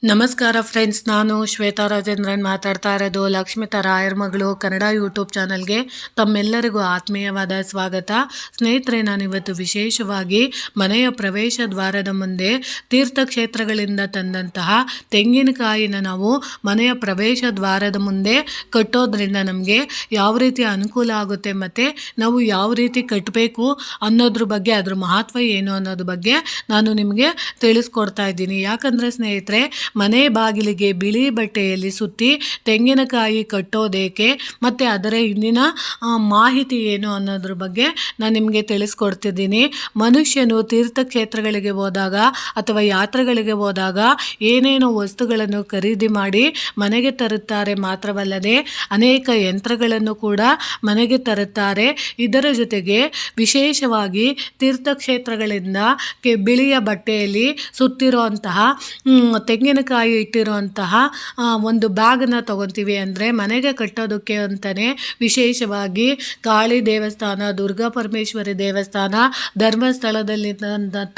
ನಮಸ್ಕಾರ ಫ್ರೆಂಡ್ಸ್, ನಾನು ಶ್ವೇತಾ ರಾಜೇಂದ್ರನ್ ಮಾತಾಡ್ತಾ ಇರೋದು ಲಕ್ಷ್ಮಿತಾ ರಾಯರ್ ಮಗಳು ಕನ್ನಡ ಯೂಟ್ಯೂಬ್ ಚಾನಲ್ಗೆ ತಮ್ಮೆಲ್ಲರಿಗೂ ಆತ್ಮೀಯವಾದ ಸ್ವಾಗತ. ಸ್ನೇಹಿತರೆ, ನಾನಿವತ್ತು ವಿಶೇಷವಾಗಿ ಮನೆಯ ಪ್ರವೇಶ ದ್ವಾರದ ಮುಂದೆ ತೀರ್ಥಕ್ಷೇತ್ರಗಳಿಂದ ತಂದಂತಹ ತೆಂಗಿನಕಾಯಿನ ನಾವು ಮನೆಯ ಪ್ರವೇಶ ದ್ವಾರದ ಮುಂದೆ ಕಟ್ಟೋದ್ರಿಂದ ನಮಗೆ ಯಾವ ರೀತಿ ಅನುಕೂಲ ಆಗುತ್ತೆ ಮತ್ತು ನಾವು ಯಾವ ರೀತಿ ಕಟ್ಟಬೇಕು ಅನ್ನೋದ್ರ ಬಗ್ಗೆ, ಅದ್ರ ಮಹತ್ವ ಏನು ಅನ್ನೋದ್ರ ಬಗ್ಗೆ ನಾನು ನಿಮಗೆ ತಿಳಿಸ್ಕೊಡ್ತಾ ಇದ್ದೀನಿ. ಯಾಕಂದರೆ ಸ್ನೇಹಿತರೆ, ಮನೆ ಬಾಗಿಲಿಗೆ ಬಿಳಿ ಬಟ್ಟೆಯಲ್ಲಿ ಸುತ್ತಿ ತೆಂಗಿನಕಾಯಿ ಕಟ್ಟೋದೇಕೆ ಮತ್ತು ಅದರ ಹಿಂದಿನ ಮಾಹಿತಿ ಏನು ಅನ್ನೋದ್ರ ಬಗ್ಗೆ ನಾನು ನಿಮಗೆ ತಿಳಿಸ್ಕೊಡ್ತಿದ್ದೀನಿ. ಮನುಷ್ಯನು ತೀರ್ಥಕ್ಷೇತ್ರಗಳಿಗೆ ಹೋದಾಗ ಅಥವಾ ಯಾತ್ರೆಗಳಿಗೆ ಹೋದಾಗ ಏನೇನೋ ವಸ್ತುಗಳನ್ನು ಖರೀದಿ ಮಾಡಿ ಮನೆಗೆ ತರುತ್ತಾರೆ. ಮಾತ್ರವಲ್ಲದೆ ಅನೇಕ ಯಂತ್ರಗಳನ್ನು ಕೂಡ ಮನೆಗೆ ತರುತ್ತಾರೆ. ಇದರ ಜೊತೆಗೆ ವಿಶೇಷವಾಗಿ ತೀರ್ಥಕ್ಷೇತ್ರಗಳಿಂದ ಬಿಳಿಯ ಬಟ್ಟೆಯಲ್ಲಿ ಸುತ್ತಿರುವಂತಹ ತೆಂಗಿನಕಾಯಿ ಇಟ್ಟಿರುವಂತಹ ಒಂದು ಬ್ಯಾಗನ್ನು ತಗೊತೀವಿ. ಅಂದರೆ ಮನೆಗೆ ಕಟ್ಟೋದಕ್ಕೆ ಅಂತಲೇ ವಿಶೇಷವಾಗಿ ಕಾಳಿ ದೇವಸ್ಥಾನ, ದುರ್ಗಾ ಪರಮೇಶ್ವರಿ ದೇವಸ್ಥಾನ, ಧರ್ಮಸ್ಥಳದಲ್ಲಿ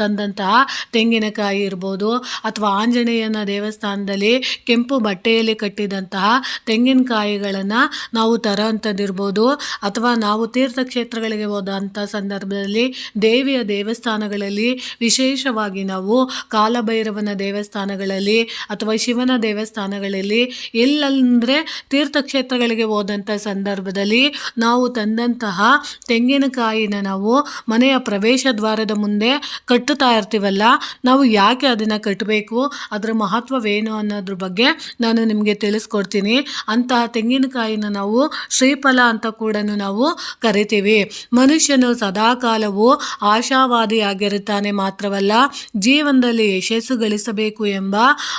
ತಂದಂತಹ ತೆಂಗಿನಕಾಯಿ ಇರ್ಬೋದು, ಅಥವಾ ಆಂಜನೇಯನ ದೇವಸ್ಥಾನದಲ್ಲಿ ಕೆಂಪು ಬಟ್ಟೆಯಲ್ಲಿ ಕಟ್ಟಿದಂತಹ ತೆಂಗಿನಕಾಯಿಗಳನ್ನು ನಾವು ತರೋವಂಥದ್ದಿರ್ಬೋದು. ಅಥವಾ ನಾವು ತೀರ್ಥಕ್ಷೇತ್ರಗಳಿಗೆ ಹೋದಂಥ ಸಂದರ್ಭದಲ್ಲಿ ದೇವಿಯ ದೇವಸ್ಥಾನಗಳಲ್ಲಿ, ವಿಶೇಷವಾಗಿ ನಾವು ಕಾಲಭೈರವನ ದೇವಸ್ಥಾನಗಳಲ್ಲಿ ಅಥವಾ ಶಿವನ ದೇವಸ್ಥಾನಗಳಲ್ಲಿ, ಎಲ್ಲಂದರೆ ತೀರ್ಥಕ್ಷೇತ್ರಗಳಿಗೆ ಹೋದಂಥ ಸಂದರ್ಭದಲ್ಲಿ ನಾವು ತಂದಂತಹ ತೆಂಗಿನಕಾಯಿನ ನಾವು ಮನೆಯ ಪ್ರವೇಶ ದ್ವಾರದ ಮುಂದೆ ಕಟ್ಟುತ್ತಾ ಇರ್ತೀವಲ್ಲ, ನಾವು ಯಾಕೆ ಅದನ್ನು ಕಟ್ಟಬೇಕು, ಅದರ ಮಹತ್ವವೇನು ಅನ್ನೋದ್ರ ಬಗ್ಗೆ ನಾನು ನಿಮಗೆ ತಿಳಿಸ್ಕೊಡ್ತೀನಿ. ಅಂತಹ ತೆಂಗಿನಕಾಯಿನ ನಾವು ಶ್ರೀಫಲ ಅಂತ ಕೂಡ ನಾವು ಕರಿತೀವಿ. ಮನುಷ್ಯನು ಸದಾಕಾಲವೂ ಆಶಾವಾದಿಯಾಗಿರುತ್ತಾನೆ. ಮಾತ್ರವಲ್ಲ, ಜೀವನದಲ್ಲಿ ಯಶಸ್ಸು ಗಳಿಸಬೇಕು ಎಂಬ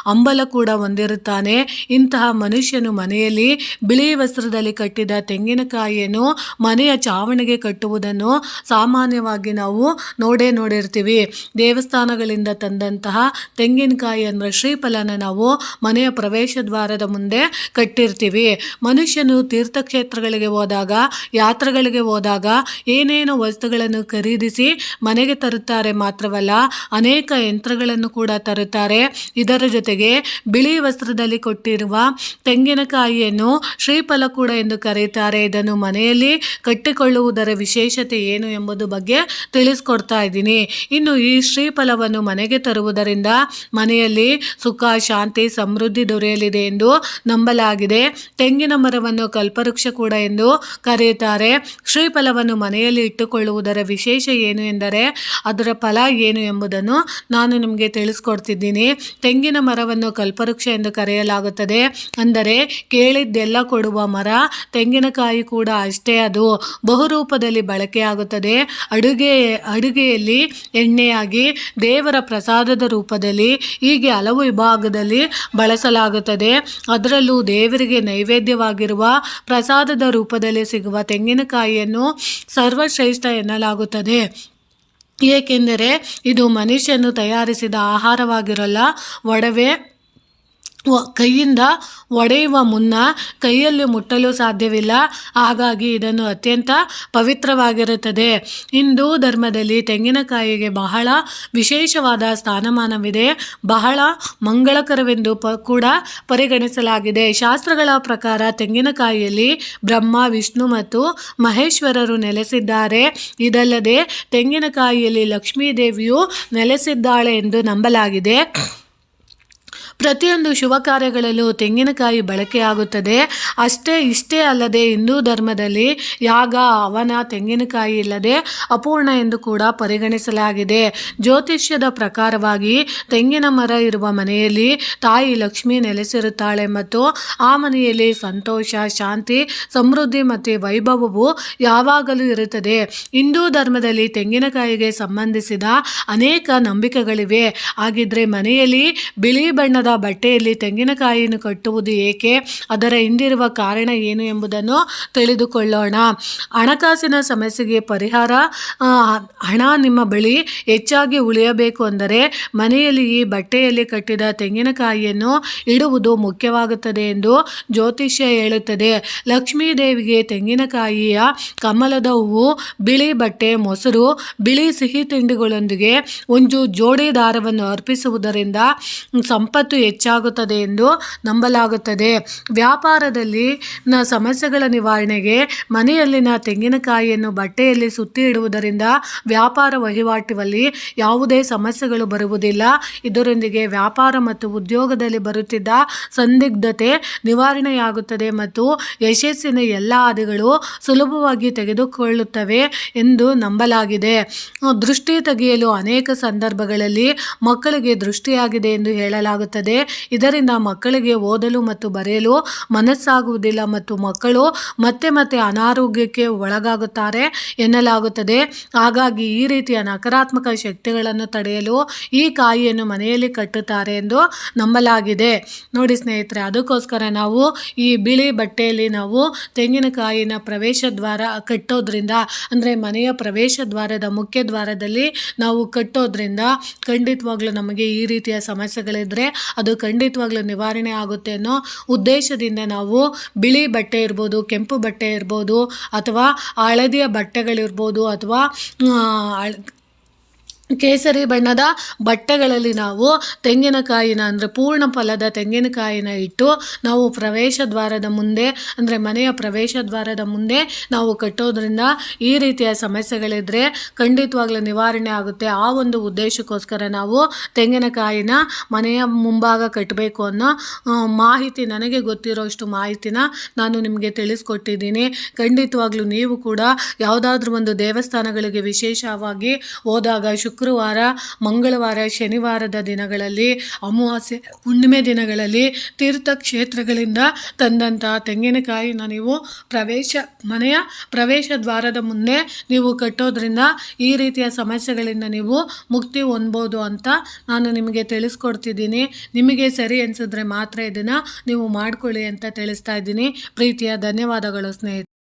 ಹಂಬಲ ಕೂಡ ಹೊಂದಿರುತ್ತಾನೆ. ಇಂತಹ ಮನುಷ್ಯನು ಮನೆಯಲ್ಲಿ ಬಿಳಿ ವಸ್ತ್ರದಲ್ಲಿ ಕಟ್ಟಿದ ತೆಂಗಿನಕಾಯಿಯನ್ನು ಮನೆಯ ಚಾವಣಿಗೆ ಕಟ್ಟುವುದನ್ನು ಸಾಮಾನ್ಯವಾಗಿ ನಾವು ನೋಡಿರ್ತೀವಿ. ದೇವಸ್ಥಾನಗಳಿಂದ ತಂದಂತಹ ತೆಂಗಿನಕಾಯಿ ಅಂದರೆ ಶ್ರೀಫಲನ ನಾವು ಮನೆಯ ಪ್ರವೇಶ ದ್ವಾರದ ಮುಂದೆ ಕಟ್ಟಿರ್ತೀವಿ. ಮನುಷ್ಯನು ತೀರ್ಥಕ್ಷೇತ್ರಗಳಿಗೆ ಹೋದಾಗ, ಯಾತ್ರೆಗಳಿಗೆ ಹೋದಾಗ ಏನೇನೋ ವಸ್ತುಗಳನ್ನು ಖರೀದಿಸಿ ಮನೆಗೆ ತರುತ್ತಾರೆ. ಮಾತ್ರವಲ್ಲ, ಅನೇಕ ಯಂತ್ರಗಳನ್ನು ಕೂಡ ತರುತ್ತಾರೆ. ಇದರ ಜೊತೆಗೆ ಬಿಳಿ ವಸ್ತ್ರದಲ್ಲಿ ಕೊಟ್ಟಿರುವ ತೆಂಗಿನಕಾಯಿಯನ್ನು ಶ್ರೀಫಲ ಕೂಡ ಎಂದು ಕರೆಯುತ್ತಾರೆ. ಇದನ್ನು ಮನೆಯಲ್ಲಿ ಕಟ್ಟಿಕೊಳ್ಳುವುದರ ವಿಶೇಷತೆ ಏನು ಎಂಬುದು ಬಗ್ಗೆ ತಿಳಿಸ್ಕೊಡ್ತಾ ಇದ್ದೀನಿ. ಇನ್ನು ಈ ಶ್ರೀಫಲವನ್ನು ಮನೆಗೆ ತರುವುದರಿಂದ ಮನೆಯಲ್ಲಿ ಸುಖ, ಶಾಂತಿ, ಸಮೃದ್ಧಿ ದೊರೆಯಲಿದೆ ಎಂದು ನಂಬಲಾಗಿದೆ. ತೆಂಗಿನ ಮರವನ್ನು ಕಲ್ಪವೃಕ್ಷ ಕೂಡ ಎಂದು ಕರೆಯುತ್ತಾರೆ. ಶ್ರೀಫಲವನ್ನು ಮನೆಯಲ್ಲಿ ಇಟ್ಟುಕೊಳ್ಳುವುದರ ವಿಶೇಷ ಏನು ಎಂದರೆ ಅದರ ಫಲ ಏನು ಎಂಬುದನ್ನು ನಾನು ನಿಮಗೆ ತಿಳಿಸ್ಕೊಡ್ತಿದ್ದೀನಿ. ತೆಂಗಿನ ಮರವನ್ನು ಕಲ್ಪವೃಕ್ಷ ಎಂದು ಕರೆಯಲಾಗುತ್ತದೆ. ಅಂದರೆ ಕೇಳಿದ್ದೆಲ್ಲ ಕೊಡುವ ಮರ. ತೆಂಗಿನಕಾಯಿ ಕೂಡ ಅಷ್ಟೇ, ಅದು ಬಹುರೂಪದಲ್ಲಿ ಬಳಕೆಯಾಗುತ್ತದೆ. ಅಡುಗೆಯಲ್ಲಿ ಎಣ್ಣೆಯಾಗಿ, ದೇವರ ಪ್ರಸಾದದ ರೂಪದಲ್ಲಿ, ಹೀಗೆ ಹಲವು ವಿಭಾಗದಲ್ಲಿ ಬಳಸಲಾಗುತ್ತದೆ. ಅದರಲ್ಲೂ ದೇವರಿಗೆ ನೈವೇದ್ಯವಾಗಿರುವ ಪ್ರಸಾದದ ರೂಪದಲ್ಲಿ ಸಿಗುವ ತೆಂಗಿನಕಾಯಿಯನ್ನು ಸರ್ವಶ್ರೇಷ್ಠ ಎನ್ನಲಾಗುತ್ತದೆ. ಏಕೆಂದರೆ ಇದು ಮನುಷ್ಯನು ತಯಾರಿಸಿದ ಆಹಾರವಾಗಿರಲ್ಲ. ಕೈಯಿಂದ ಒಡೆಯುವ ಮುನ್ನ ಕೈಯಲ್ಲಿ ಮುಟ್ಟಲು ಸಾಧ್ಯವಿಲ್ಲ. ಹಾಗಾಗಿ ಇದನ್ನು ಅತ್ಯಂತ ಪವಿತ್ರವಾಗಿರುತ್ತದೆ. ಹಿಂದೂ ಧರ್ಮದಲ್ಲಿ ತೆಂಗಿನಕಾಯಿಗೆ ಬಹಳ ವಿಶೇಷವಾದ ಸ್ಥಾನಮಾನವಿದೆ. ಬಹಳ ಮಂಗಳಕರವೆಂದು ಕೂಡ ಪರಿಗಣಿಸಲಾಗಿದೆ. ಶಾಸ್ತ್ರಗಳ ಪ್ರಕಾರ ತೆಂಗಿನಕಾಯಿಯಲ್ಲಿ ಬ್ರಹ್ಮ, ವಿಷ್ಣು ಮತ್ತು ಮಹೇಶ್ವರರು ನೆಲೆಸಿದ್ದಾರೆ. ಇದಲ್ಲದೆ ತೆಂಗಿನಕಾಯಿಯಲ್ಲಿ ಲಕ್ಷ್ಮೀ ದೇವಿಯು ನೆಲೆಸಿದ್ದಾಳೆ ಎಂದು ನಂಬಲಾಗಿದೆ. ಪ್ರತಿಯೊಂದು ಶುಭ ಕಾರ್ಯಗಳಲ್ಲೂ ತೆಂಗಿನಕಾಯಿ ಬಳಕೆಯಾಗುತ್ತದೆ. ಇಷ್ಟೇ ಅಲ್ಲದೆ ಹಿಂದೂ ಧರ್ಮದಲ್ಲಿ ಯಾಗ ಹವನ ತೆಂಗಿನಕಾಯಿ ಇಲ್ಲದೆ ಅಪೂರ್ಣ ಎಂದು ಕೂಡ ಪರಿಗಣಿಸಲಾಗಿದೆ. ಜ್ಯೋತಿಷ್ಯದ ಪ್ರಕಾರವಾಗಿ ತೆಂಗಿನ ಮರ ಇರುವ ಮನೆಯಲ್ಲಿ ತಾಯಿ ಲಕ್ಷ್ಮಿ ನೆಲೆಸಿರುತ್ತಾಳೆ ಮತ್ತು ಆ ಮನೆಯಲ್ಲಿ ಸಂತೋಷ, ಶಾಂತಿ, ಸಮೃದ್ಧಿ ಮತ್ತು ವೈಭವವು ಯಾವಾಗಲೂ ಇರುತ್ತದೆ. ಹಿಂದೂ ಧರ್ಮದಲ್ಲಿ ತೆಂಗಿನಕಾಯಿಗೆ ಸಂಬಂಧಿಸಿದ ಅನೇಕ ನಂಬಿಕೆಗಳಿವೆ. ಹಾಗಿದ್ರೆ ಮನೆಯಲ್ಲಿ ಬಿಳಿ ಬಣ್ಣದ ಬಟ್ಟೆಯಲ್ಲಿ ತೆಂಗಿನಕಾಯಿಯನ್ನು ಕಟ್ಟುವುದು ಏಕೆ, ಅದರ ಹಿಂದಿರುವ ಕಾರಣ ಏನು ಎಂಬುದನ್ನು ತಿಳಿದುಕೊಳ್ಳೋಣ. ಹಣಕಾಸಿನ ಸಮಸ್ಯೆಗೆ ಪರಿಹಾರ. ಹಣ ನಿಮ್ಮ ಬಳಿ ಹೆಚ್ಚಾಗಿ ಉಳಿಯಬೇಕು ಅಂದರೆ ಮನೆಯಲ್ಲಿ ಈ ಬಟ್ಟೆಯಲ್ಲಿ ಕಟ್ಟಿದ ತೆಂಗಿನಕಾಯಿಯನ್ನು ಇಡುವುದು ಮುಖ್ಯವಾಗುತ್ತದೆ ಎಂದು ಜ್ಯೋತಿಷ್ಯ ಹೇಳುತ್ತದೆ. ಲಕ್ಷ್ಮೀ ದೇವಿಗೆ ತೆಂಗಿನಕಾಯಿಯ, ಕಮಲದ ಹೂವು, ಬಿಳಿ ಬಟ್ಟೆ, ಮೊಸರು, ಬಿಳಿ ಸಿಹಿ ತಿಂಡಿಗಳೊಂದಿಗೆ ಒಂದು ಜೋಡಿ ದಾರವನ್ನು ಅರ್ಪಿಸುವುದರಿಂದ ಸಂಪತ್ತು ಹೆಚ್ಚಾಗುತ್ತದೆ ಎಂದು ನಂಬಲಾಗುತ್ತದೆ. ವ್ಯಾಪಾರದಲ್ಲಿ ಸಮಸ್ಯೆಗಳ ನಿವಾರಣೆಗೆ ಮನೆಯಲ್ಲಿನ ತೆಂಗಿನಕಾಯಿಯನ್ನು ಬಟ್ಟೆಯಲ್ಲಿ ಸುತ್ತಿ ಇಡುವುದರಿಂದ ವ್ಯಾಪಾರ ವಹಿವಾಟಿನಲ್ಲಿ ಯಾವುದೇ ಸಮಸ್ಯೆಗಳು ಬರುವುದಿಲ್ಲ. ಇದರೊಂದಿಗೆ ವ್ಯಾಪಾರ ಮತ್ತು ಉದ್ಯೋಗದಲ್ಲಿ ಬರುತ್ತಿದ್ದ ಸಂದಿಗ್ಧತೆ ನಿವಾರಣೆಯಾಗುತ್ತದೆ ಮತ್ತು ಯಶಸ್ಸಿನ ಎಲ್ಲ ಹಾದಿಗಳು ಸುಲಭವಾಗಿ ತೆಗೆದುಕೊಳ್ಳುತ್ತವೆ ಎಂದು ನಂಬಲಾಗಿದೆ. ದೃಷ್ಟಿ ತೆಗೆಯಲು ಅನೇಕ ಸಂದರ್ಭಗಳಲ್ಲಿ ಮಕ್ಕಳಿಗೆ ದೃಷ್ಟಿಯಾಗಿದೆ ಎಂದು ಹೇಳಲಾಗುತ್ತದೆ. ಇದರಿಂದ ಮಕ್ಕಳಿಗೆ ಓದಲು ಮತ್ತು ಬರೆಯಲು ಮನಸ್ಸಾಗುವುದಿಲ್ಲ ಮತ್ತು ಮಕ್ಕಳು ಮತ್ತೆ ಮತ್ತೆ ಅನಾರೋಗ್ಯಕ್ಕೆ ಒಳಗಾಗುತ್ತಾರೆ ಎನ್ನಲಾಗುತ್ತದೆ. ಹಾಗಾಗಿ ಈ ರೀತಿಯ ನಕಾರಾತ್ಮಕ ಶಕ್ತಿಗಳನ್ನು ತಡೆಯಲು ಈ ಕಾಯಿಯನ್ನು ಮನೆಯಲ್ಲಿ ಕಟ್ಟುತ್ತಾರೆ ಎಂದು ನಂಬಲಾಗಿದೆ. ನೋಡಿ ಸ್ನೇಹಿತರೆ, ಅದಕ್ಕೋಸ್ಕರ ನಾವು ಈ ಬಿಳಿ ಬಟ್ಟೆಯಲ್ಲಿ ನಾವು ತೆಂಗಿನಕಾಯಿನ ಪ್ರವೇಶ ದ್ವಾರ ಕಟ್ಟೋದ್ರಿಂದ, ಅಂದರೆ ಮನೆಯ ಪ್ರವೇಶ ದ್ವಾರದ ಮುಖ್ಯ ದ್ವಾರದಲ್ಲಿ ನಾವು ಕಟ್ಟೋದ್ರಿಂದ ಖಂಡಿತವಾಗ್ಲೂ ನಮಗೆ ಈ ರೀತಿಯ ಸಮಸ್ಯೆಗಳಿದ್ರೆ ಅದು ಖಂಡಿತವಾಗ್ಲೂ ನಿವಾರಣೆ ಆಗುತ್ತೆ ಅನ್ನೋ ಉದ್ದೇಶದಿಂದ ನಾವು ಬಿಳಿ ಬಟ್ಟೆ ಇರ್ಬೋದು, ಕೆಂಪು ಬಟ್ಟೆ ಇರ್ಬೋದು, ಅಥವಾ ಹಳದಿಯ ಬಟ್ಟೆಗಳಿರ್ಬೋದು, ಅಥವಾ ಕೇಸರಿ ಬಣ್ಣದ ಬಟ್ಟೆಗಳಲ್ಲಿ ನಾವು ತೆಂಗಿನಕಾಯಿನ, ಅಂದರೆ ಪೂರ್ಣ ಫಲದ ತೆಂಗಿನಕಾಯಿನ ಇಟ್ಟು ನಾವು ಪ್ರವೇಶ ದ್ವಾರದ ಮುಂದೆ, ಅಂದರೆ ಮನೆಯ ಪ್ರವೇಶ ದ್ವಾರದ ಮುಂದೆ ನಾವು ಕಟ್ಟೋದ್ರಿಂದ ಈ ರೀತಿಯ ಸಮಸ್ಯೆಗಳಿದ್ರೆ ಖಂಡಿತವಾಗ್ಲೂ ನಿವಾರಣೆ ಆಗುತ್ತೆ. ಆ ಒಂದು ಉದ್ದೇಶಕ್ಕೋಸ್ಕರ ನಾವು ತೆಂಗಿನಕಾಯಿನ ಮನೆಯ ಮುಂಭಾಗ ಕಟ್ಟಬೇಕು ಅನ್ನೋ ಮಾಹಿತಿ, ನನಗೆ ಗೊತ್ತಿರೋಷ್ಟು ಮಾಹಿತಿನ ನಾನು ನಿಮಗೆ ತಿಳಿಸ್ಕೊಟ್ಟಿದ್ದೀನಿ. ಖಂಡಿತವಾಗ್ಲೂ ನೀವು ಕೂಡ ಯಾವುದಾದ್ರೂ ಒಂದು ದೇವಸ್ಥಾನಗಳಿಗೆ ವಿಶೇಷವಾಗಿ ಹೋದಾಗ ಶುಕ್ರವಾರ, ಮಂಗಳವಾರ, ಶನಿವಾರದ ದಿನಗಳಲ್ಲಿ, ಅಮಾವಾಸ್ಯೆ, ಹುಣ್ಣಿಮೆ ದಿನಗಳಲ್ಲಿ ತೀರ್ಥಕ್ಷೇತ್ರಗಳಿಂದ ತಂದಂತಹ ತೆಂಗಿನಕಾಯಿನ ನೀವು ಮನೆಯ ಪ್ರವೇಶ ದ್ವಾರದ ಮುಂದೆ ನೀವು ಕಟ್ಟೋದ್ರಿಂದ ಈ ರೀತಿಯ ಸಮಸ್ಯೆಗಳಿಂದ ನೀವು ಮುಕ್ತಿ ಹೊಂದ್ಬೋದು ಅಂತ ನಾನು ನಿಮಗೆ ತಿಳಿಸ್ಕೊಡ್ತಿದ್ದೀನಿ. ನಿಮಗೆ ಸರಿ ಅನಿಸಿದ್ರೆ ಮಾತ್ರ ಇದನ್ನು ನೀವು ಮಾಡ್ಕೊಳ್ಳಿ ಅಂತ ತಿಳಿಸ್ತಾ ಇದ್ದೀನಿ. ಪ್ರೀತಿಯ ಧನ್ಯವಾದಗಳು ಸ್ನೇಹಿತರೆ.